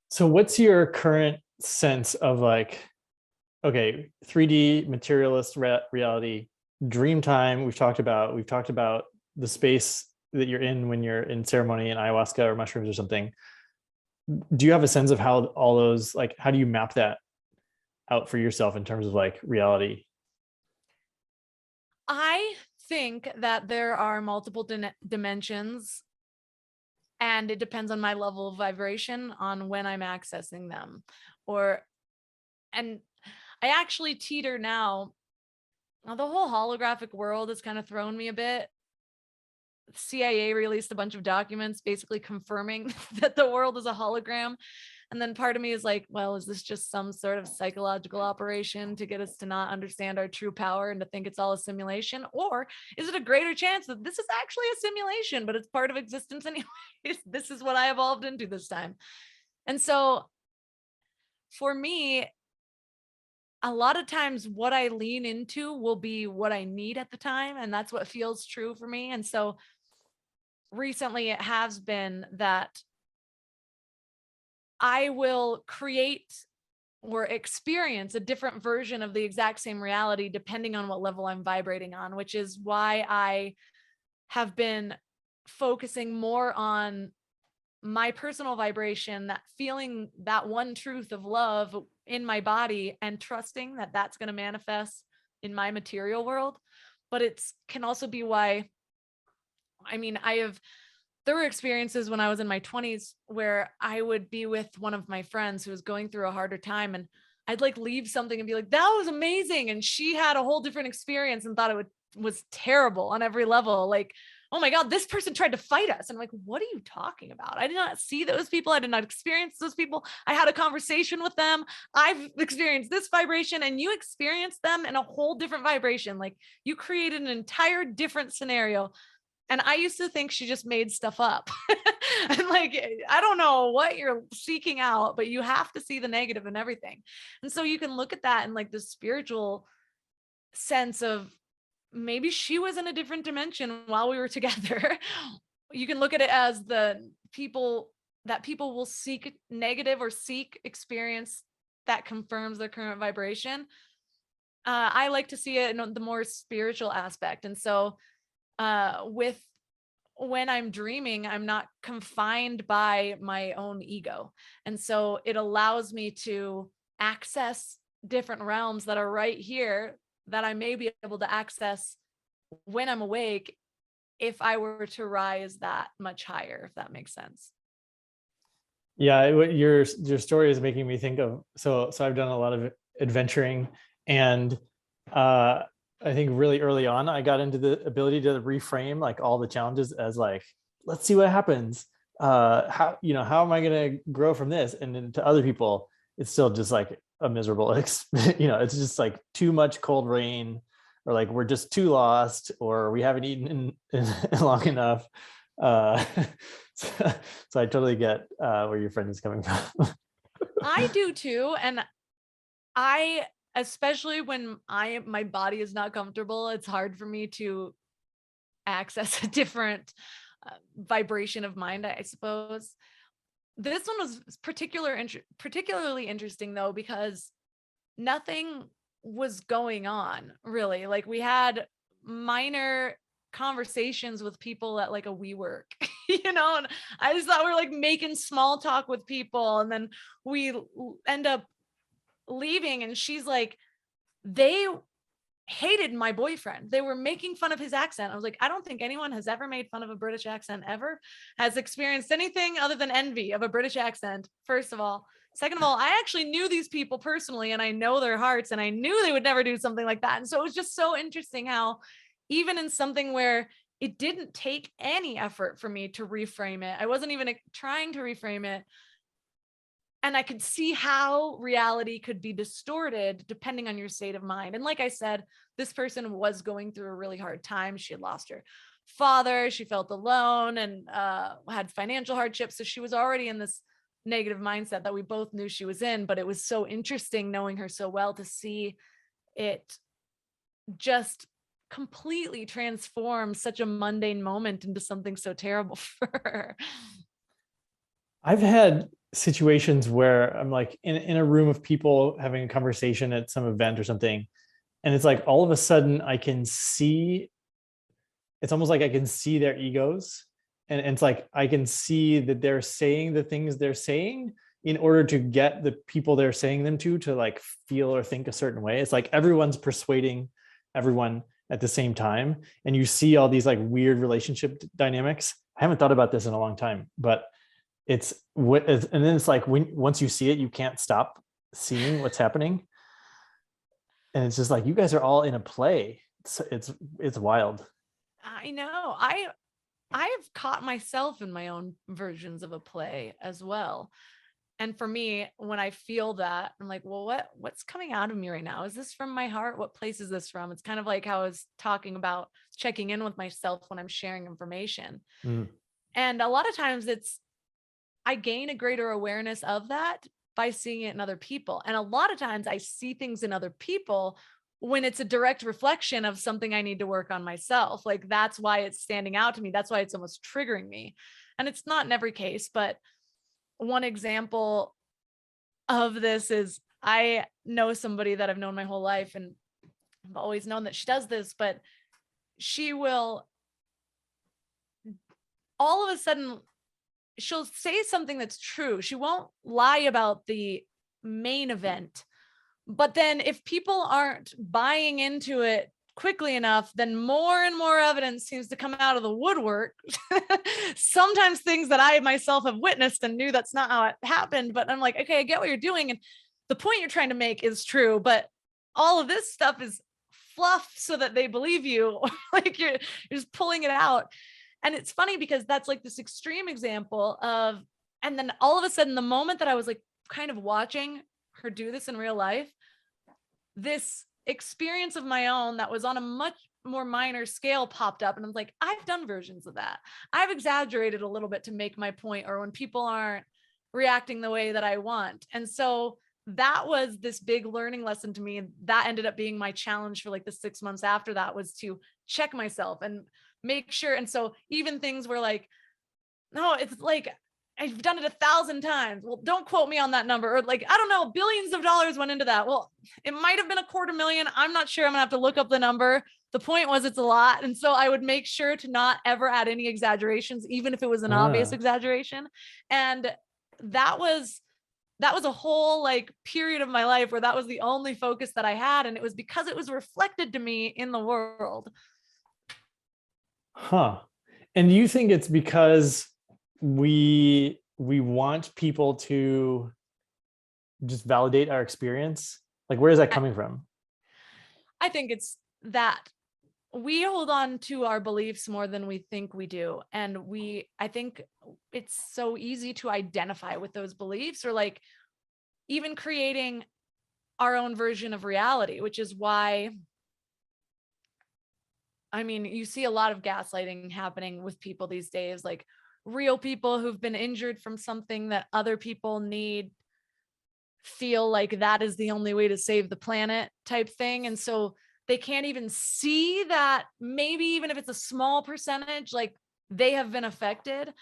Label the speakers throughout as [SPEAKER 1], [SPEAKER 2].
[SPEAKER 1] So what's your current sense of like, okay, 3D materialist reality, dream time, we've talked about the space that you're in when you're in ceremony and ayahuasca or mushrooms or something. Do you have a sense of how all those, like, how do you map that out for yourself in terms of like reality?
[SPEAKER 2] I think that there are multiple dimensions, and it depends on my level of vibration on when I'm accessing them. Or, and I actually teeter now. Now, the whole holographic world has kind of thrown me a bit. CIA released a bunch of documents basically confirming that the world is a hologram. And then part of me is like, well, is this just some sort of psychological operation to get us to not understand our true power and to think it's all a simulation? Or is it a greater chance that this is actually a simulation, but it's part of existence anyways? This is what I evolved into this time. And so for me, a lot of times what I lean into will be what I need at the time. And that's what feels true for me. And so recently it has been that I will create or experience a different version of the exact same reality depending on what level I'm vibrating on, which is why I have been focusing more on my personal vibration, that feeling that one truth of love in my body and trusting that that's going to manifest in my material world. But it's can also be why, I mean, there were experiences when I was in my 20s where I would be with one of my friends who was going through a harder time, and I'd like leave something and be like, that was amazing. And she had a whole different experience and thought was terrible on every level. Like, oh my God, this person tried to fight us. And I'm like, what are you talking about? I did not see those people. I did not experience those people. I had a conversation with them. I've experienced this vibration and you experienced them in a whole different vibration. Like, you created an entire different scenario, and I used to think she just made stuff up. And like, I don't know what you're seeking out, but you have to see the negative in everything. And so you can look at that in like the spiritual sense of maybe she was in a different dimension while we were together. You can look at it as the people will seek negative or seek experience that confirms their current vibration. I like to see it in the more spiritual aspect. And so with when I'm dreaming, I'm not confined by my own ego. And so it allows me to access different realms that are right here that I may be able to access when I'm awake if I were to rise that much higher, if that makes sense.
[SPEAKER 1] Yeah, your story is making me think of, so I've done a lot of adventuring, and uh I think really early on I got into the ability to reframe like all the challenges as like, let's see what happens. How, how am I going to grow from this? And then to other people it's still just like a miserable it's just like too much cold rain, or like we're just too lost, or we haven't eaten in long enough. uh so, so I totally get where your friend is coming from.
[SPEAKER 2] I do too. And I, especially when my body is not comfortable, it's hard for me to access a different vibration of mind, I suppose. This one was particularly interesting though, because nothing was going on really. Like, we had minor conversations with people at like a WeWork, and I just thought we were like making small talk with people, and then we end up leaving, and she's like, they hated my boyfriend. They were making fun of his accent. I was like, I don't think anyone has ever made fun of a British accent ever, has experienced anything other than envy of a British accent, first of all. Second of all, I actually knew these people personally and I know their hearts, and I knew they would never do something like that. And so it was just so interesting how, even in something where it didn't take any effort for me to reframe it, I wasn't even trying to reframe it, and I could see how reality could be distorted depending on your state of mind. And like I said, this person was going through a really hard time. She had lost her father. She felt alone and had financial hardship. So she was already in this negative mindset that we both knew she was in. But it was so interesting knowing her so well to see it just completely transform such a mundane moment into something so terrible for her.
[SPEAKER 1] I've had situations where I'm like in a room of people having a conversation at some event or something. And it's like all of a sudden I can see, it's almost like I can see their egos. And it's like I can see that they're saying the things they're saying in order to get the people they're saying them to like feel or think a certain way. It's like everyone's persuading everyone at the same time. And you see all these like weird relationship dynamics. I haven't thought about this in a long time, but it's what, and then it's like once you see it, you can't stop seeing what's happening. And it's just like, you guys are all in a play. It's wild.
[SPEAKER 2] I know. I've caught myself in my own versions of a play as well. And for me, when I feel that, I'm like, well, what's coming out of me right now? Is this from my heart? What place is this from? It's kind of like how I was talking about checking in with myself when I'm sharing information.
[SPEAKER 1] Mm.
[SPEAKER 2] And a lot of times I gain a greater awareness of that by seeing it in other people. And a lot of times I see things in other people when it's a direct reflection of something I need to work on myself. Like that's why it's standing out to me. That's why it's almost triggering me. And it's not in every case, but one example of this is I know somebody that I've known my whole life, and I've always known that she does this, but she will all of a sudden, she'll say something that's true. She won't lie about the main event. But then if people aren't buying into it quickly enough, then more and more evidence seems to come out of the woodwork. Sometimes things that I myself have witnessed and knew that's not how it happened. But I'm like, okay, I get what you're doing. And the point you're trying to make is true. But all of this stuff is fluff so that they believe you. Like you're just pulling it out. And it's funny because that's like this extreme example of, and then all of a sudden, the moment that I was like kind of watching her do this in real life, this experience of my own that was on a much more minor scale popped up. And I'm like, I've done versions of that. I've exaggerated a little bit to make my point, or when people aren't reacting the way that I want. And so that was this big learning lesson to me. And that ended up being my challenge for like the 6 months after that, was to check myself and make sure. And so even things were like, no, it's like, I've done it 1,000 times. Well, don't quote me on that number. Or like, I don't know, billions of dollars went into that. Well, it might've been 250,000. I'm not sure. I'm gonna have to look up the number. The point was it's a lot. And so I would make sure to not ever add any exaggerations, even if it was an obvious exaggeration. And that was a whole like period of my life where that was the only focus that I had. And it was because it was reflected to me in the world.
[SPEAKER 1] Huh. And you think it's because we want people to just validate our experience? Like, where is that coming from?
[SPEAKER 2] I think it's that we hold on to our beliefs more than we think we do. And I think it's so easy to identify with those beliefs, or like even creating our own version of reality, which is why, I mean, you see a lot of gaslighting happening with people these days, like real people who've been injured from something that other people need, feel like that is the only way to save the planet type thing. And so they can't even see that maybe even if it's a small percentage, like they have been affected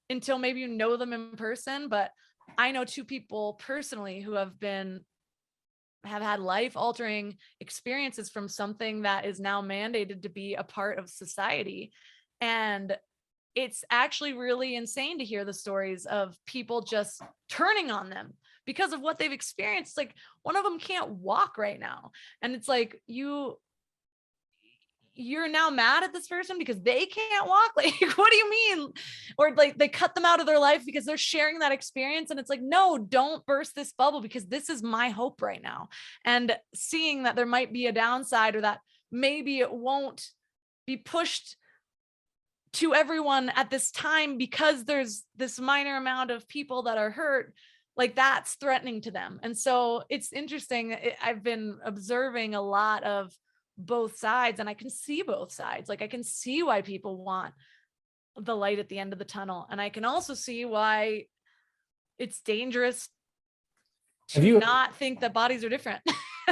[SPEAKER 2] until maybe you know them in person. But I know 2 people personally who have had life altering experiences from something that is now mandated to be a part of society. And it's actually really insane to hear the stories of people just turning on them because of what they've experienced. Like one of them can't walk right now. And it's like, you're now mad at this person because they can't walk. Like, what do you mean? Or like they cut them out of their life because they're sharing that experience. And it's like, no, don't burst this bubble, because this is my hope right now. And seeing that there might be a downside, or that maybe it won't be pushed to everyone at this time because there's this minor amount of people that are hurt, like that's threatening to them. And so it's interesting. I've been observing a lot of both sides, and I can see both sides. Like I can see why people want the light at the end of the tunnel. And I can also see why it's dangerous to not think that bodies are different.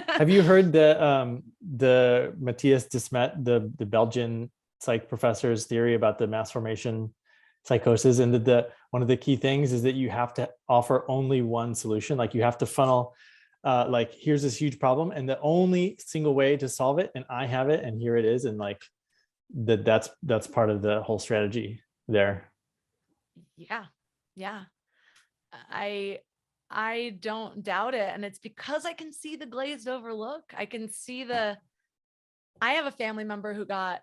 [SPEAKER 1] Have you heard the Matthias de Smet, the Belgian psych professor's theory about the mass formation psychosis, and one of the key things is that you have to offer only one solution. Like you have to funnel, like here's this huge problem and the only single way to solve it, and I have it, and here it is. And like that's part of the whole strategy there.
[SPEAKER 2] Yeah. Yeah. I don't doubt it. And it's because I can see the glazed over look. I can see I have a family member who got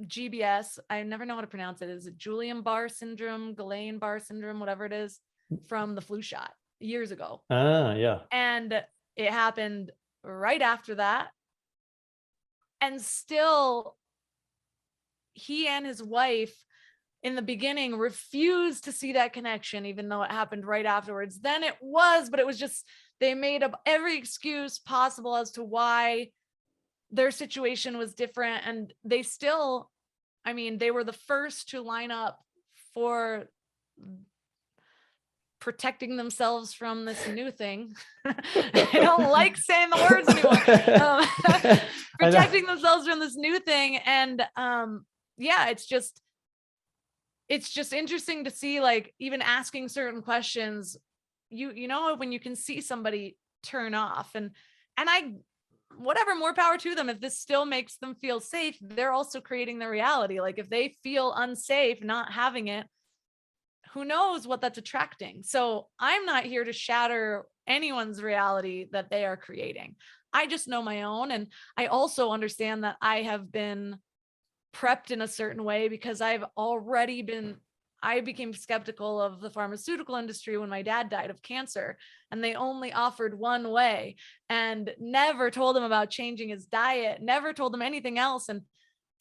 [SPEAKER 2] GBS. I never know how to pronounce it. Is it Guillain-Barré syndrome, Guillain-Barré syndrome, whatever it is, from the flu shot years ago.
[SPEAKER 1] Yeah.
[SPEAKER 2] And it happened right after that. And still, he and his wife in the beginning refused to see that connection, even though it happened right afterwards. Then it was, but it was just, they made up every excuse possible as to why their situation was different. And they still, I mean, they were the first to line up for protecting themselves from this new thing. I don't like saying the words anymore. Protecting themselves from this new thing. And yeah, it's just interesting to see, like, even asking certain questions, you know, when you can see somebody turn off, and I, whatever, more power to them. If this still makes them feel safe, they're also creating the reality. Like if they feel unsafe not having it, who knows what that's attracting. So I'm not here to shatter anyone's reality that they are creating. I just know my own. And I also understand that I have been prepped in a certain way because I became skeptical of the pharmaceutical industry when my dad died of cancer, and they only offered one way and never told him about changing his diet, never told him anything else. And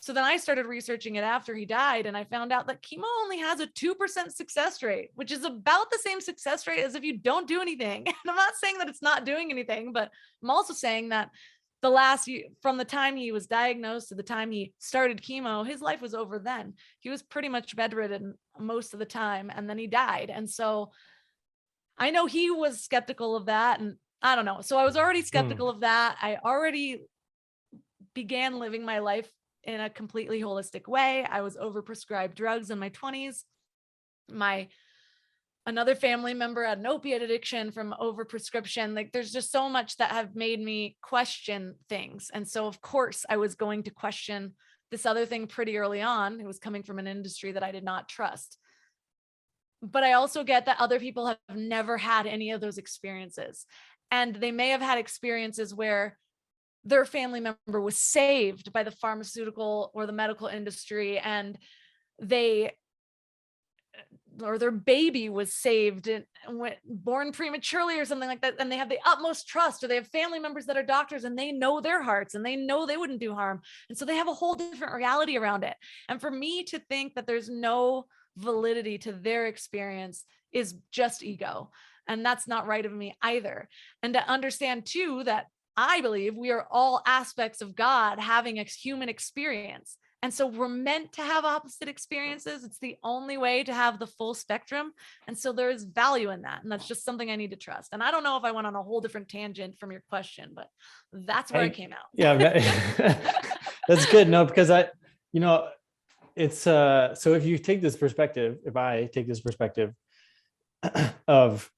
[SPEAKER 2] so then I started researching it after he died, and I found out that chemo only has a 2% success rate, which is about the same success rate as if you don't do anything. And I'm not saying that it's not doing anything, but I'm also saying that the last year, from the time he was diagnosed to the time he started chemo, his life was over then. He was pretty much bedridden most of the time, and then he died. And so I know he was skeptical of that, and I don't know. So I was already skeptical of that. I already began living my life in a completely holistic way. I was overprescribed drugs in my 20s. Another family member had an opiate addiction from overprescription. Like there's just so much that have made me question things. And so of course I was going to question this other thing pretty early on. It was coming from an industry that I did not trust. But I also get that other people have never had any of those experiences. And they may have had experiences where their family member was saved by the pharmaceutical or the medical industry, and or their baby was saved and born prematurely or something like that. And they have the utmost trust, or they have family members that are doctors and they know their hearts and they know they wouldn't do harm. And so they have a whole different reality around it. And for me to think that there's no validity to their experience is just ego. And that's not right of me either. And to understand too, that I believe we are all aspects of God having a human experience. And so we're meant to have opposite experiences. It's the only way to have the full spectrum. And so there is value in that. And that's just something I need to trust. And I don't know if I went on a whole different tangent from your question, but that's where I came out.
[SPEAKER 1] Yeah, that's good. No, because it's so if you take this perspective, if I take this perspective of,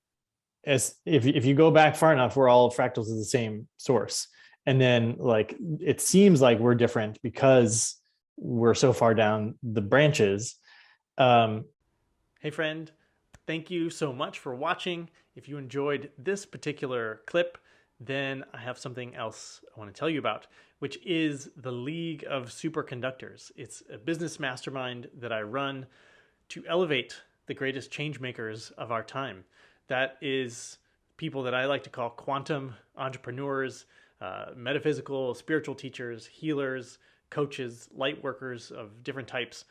[SPEAKER 1] as if you go back far enough, we're all fractals of the same source. And then like, it seems like we're different because we're so far down the branches. Hey friend, thank you so much for watching. If you enjoyed this particular clip, then I have something else I want to tell you about, which is the League of Superconductors. It's a business mastermind that I run to elevate the greatest change makers of our time. That is people that I like to call quantum entrepreneurs, metaphysical, spiritual teachers, healers, coaches, light workers of different types.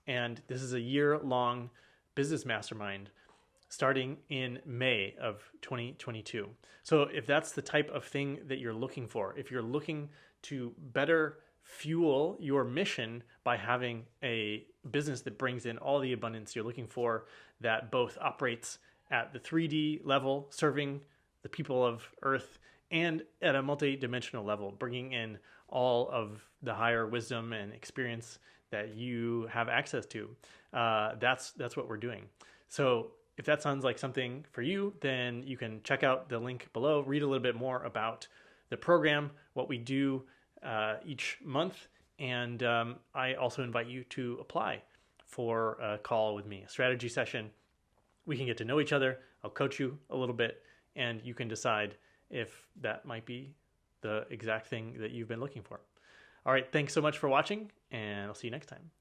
[SPEAKER 1] And this is a year-long business mastermind starting in May of 2022. So if that's the type of thing that you're looking for, if you're looking to better fuel your mission by having a business that brings in all the abundance you're looking for, that both operates at the 3D level, serving the people of Earth, and at a multi-dimensional level, bringing in all of the higher wisdom and experience that you have access to. That's what we're doing. So if that sounds like something for you, then you can check out the link below, read a little bit more about the program, what we do each month. And I also invite you to apply for a call with me, a strategy session. We can get to know each other. I'll coach you a little bit, and you can decide if that might be the exact thing that you've been looking for. All right, thanks so much for watching, and I'll see you next time.